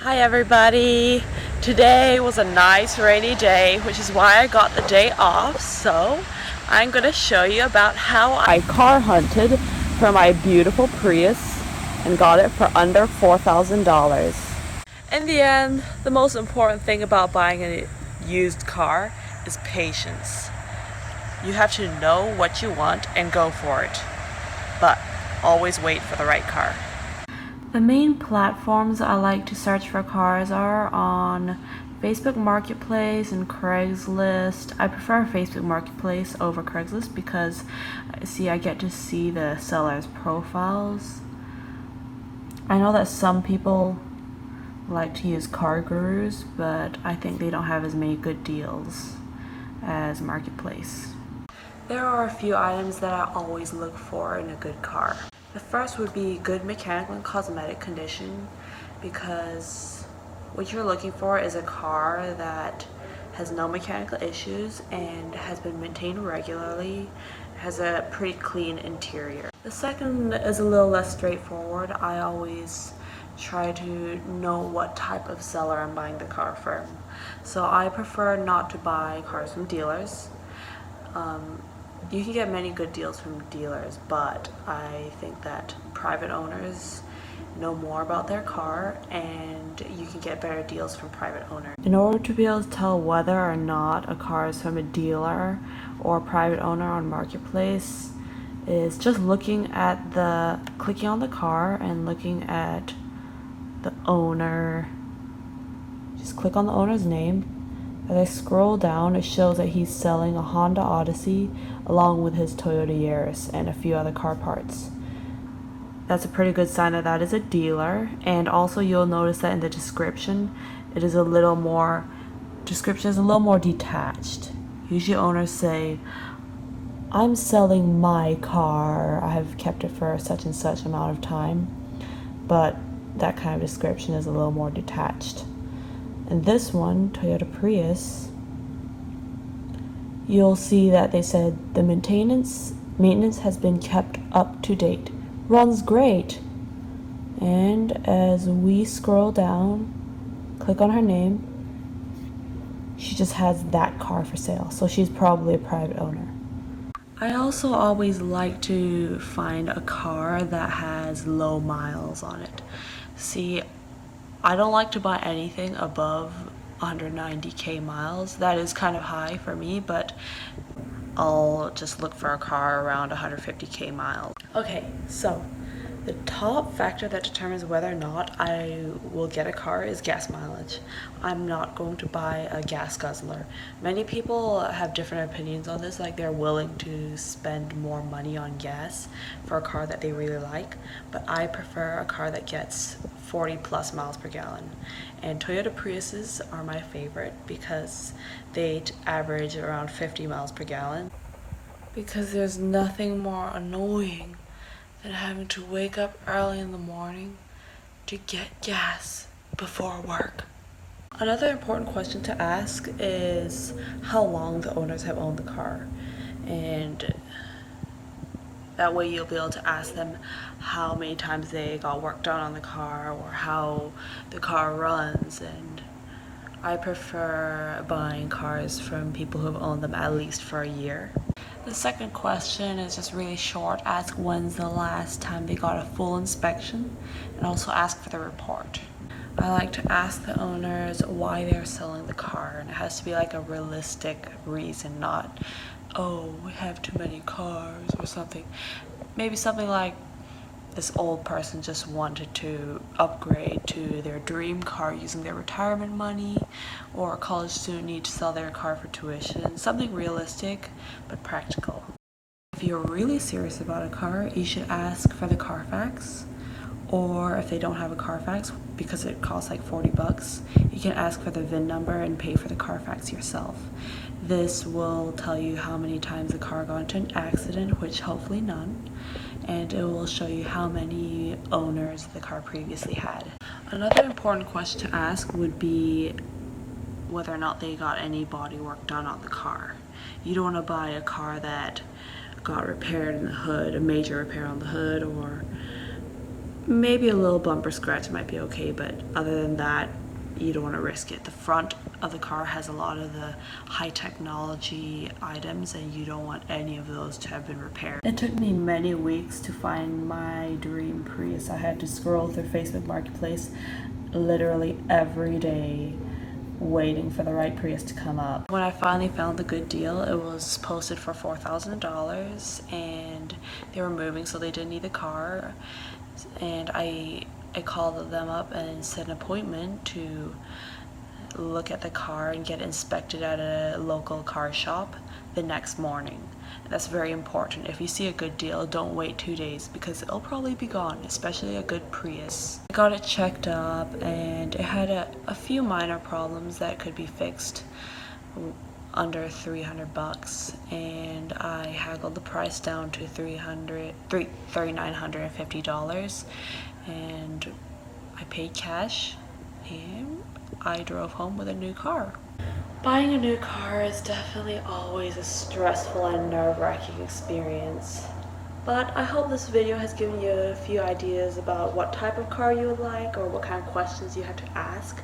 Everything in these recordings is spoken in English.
Hi everybody! Today was a nice rainy day, which is why I got the day off. So I'm going to show you about how I car hunted for my beautiful Prius and got it for under $4,000. In the end, the most important thing about buying a used car is patience. You have to know what you want and go for it, but always wait for the right car. The main platforms I like to search for cars are on Facebook Marketplace and Craigslist. I prefer Facebook Marketplace over Craigslist because I get to see the sellers' profiles. I know that some people like to use car gurus, but I think they don't have as many good deals as Marketplace. There are a few items that I always look for in a good car. The first would be good mechanical and cosmetic condition, because what you're looking for is a car that has no mechanical issues and has been maintained regularly, has a pretty clean interior. The second is a little less straightforward. I always try to know what type of seller I'm buying the car from. So I prefer not to buy cars from dealers. You can get many good deals from dealers, but I think that private owners know more about their car and you can get better deals from private owners. In order to be able to tell whether or not a car is from a dealer or a private owner on Marketplace is just clicking on the car and looking at the owner. Just click on the owner's name. As I scroll down, it shows that he's selling a Honda Odyssey along with his Toyota Yaris and a few other car parts. That's a pretty good sign that that is a dealer. And also you'll notice that in the description, it is a little more detached. Usually owners say, I'm selling my car, I have kept it for such and such amount of time. But that kind of description is a little more detached. And this one, Toyota Prius, you'll see that they said the maintenance has been kept up to date. Runs great. And as we scroll down, click on her name, she just has that car for sale. So she's probably a private owner. I also always like to find a car that has low miles on it. I don't like to buy anything above 190k miles. That is kind of high for me, but I'll just look for a car around 150k miles. Okay, so the top factor that determines whether or not I will get a car is gas mileage. I'm not going to buy a gas guzzler. Many people have different opinions on this, like they're willing to spend more money on gas for a car that they really like, but I prefer a car that gets 40 plus miles per gallon. And Toyota Priuses are my favorite because they average around 50 miles per gallon. Because there's nothing more annoying than having to wake up early in the morning to get gas before work. Another important question to ask is how long the owners have owned the car, and that way you'll be able to ask them how many times they got work done on the car or how the car runs. And I prefer buying cars from people who have owned them at least for a year. The second question is just really short. Ask when's the last time they got a full inspection, and also ask for the report. I like to ask the owners why they're selling the car, and it has to be like a realistic reason, not, oh, we have too many cars or something. Maybe something like this old person just wanted to upgrade to their dream car using their retirement money, or a college student needs to sell their car for tuition. Something realistic but practical. If you're really serious about a car, you should ask for the Carfax, or if they don't have a Carfax because it costs like 40 bucks, you can ask for the VIN number and pay for the Carfax yourself. This will tell you how many times the car got into an accident, which hopefully none, and it will show you how many owners the car previously had. Another important question to ask would be whether or not they got any body work done on the car. You don't want to buy a car that got repaired in the hood, a major repair on the hood, or Maybe a little bumper scratch might be okay, but other than that, you don't want to risk it. The front of the car has a lot of the high technology items and you don't want any of those to have been repaired. It took me many weeks to find my dream Prius. I had to scroll through Facebook Marketplace literally every day waiting for the right Prius to come up. When I finally found the good deal, it was posted for $4,000 and they were moving, so they didn't need the car. And I called them up and set an appointment to look at the car and get inspected at a local car shop the next morning. That's very important. If you see a good deal, don't wait 2 days because it'll probably be gone, especially a good Prius. I got it checked up and it had a few minor problems that could be fixed under $300, and I haggled the price down to $3,950, and I paid cash and I drove home with a new car. Buying a new car is definitely always a stressful and nerve-wracking experience. But I hope this video has given you a few ideas about what type of car you would like or what kind of questions you have to ask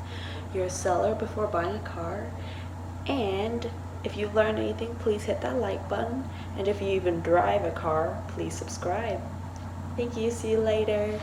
your seller before buying a car. And if you've learned anything, please hit that like button. And if you even drive a car, please subscribe. Thank you. See you later.